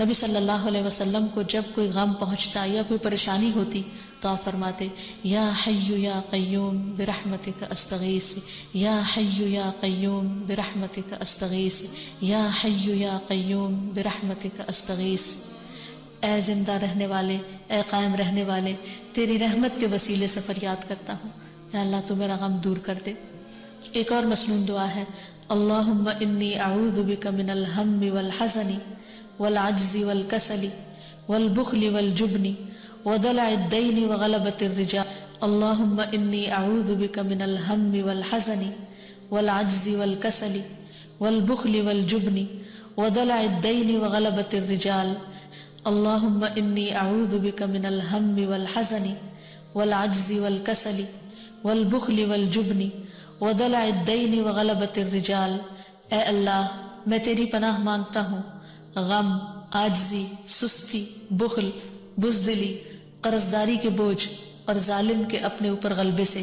نبی صلی اللہ علیہ وسلم کو جب کوئی غم پہنچتا یا کوئی پریشانی ہوتی تو آپ فرماتے یا حی یا قیوم برحمتک استغیث، یا حی یا قیوم برحمتک استغیث، یا حی یا قیوم برحمتک استغیث۔ اے زندہ رہنے والے، اے قائم رہنے والے، تیری رحمت کے وسیلے سے فریاد کرتا ہوں، یا اللہ تو میرا غم دور کر دے۔ ایک اور مسنون دعا ہے، اللہم انی اعوذ بک من الہم والحزن والعجز والکسل والبخل والجبن ودلع الدین وغلبۃ الرجال۔ اللہم انی اعوذ بک من الہم والحزن والعجز والکسل والبخل والجبن ودلع الدین وغلبۃ الرجال۔ اللہم انی اعوذ بک من الہم والحزن والعجز والکسل والبخل والجبن ودلع الدین وغلبۃ الرجال۔ اے اللہ میں تیری پناہ مانگتا ہوں غم، عاجزی، سستی، بخل، بزدلی، قرضداری کے بوجھ اور ظالم کے اپنے اوپر غلبے سے۔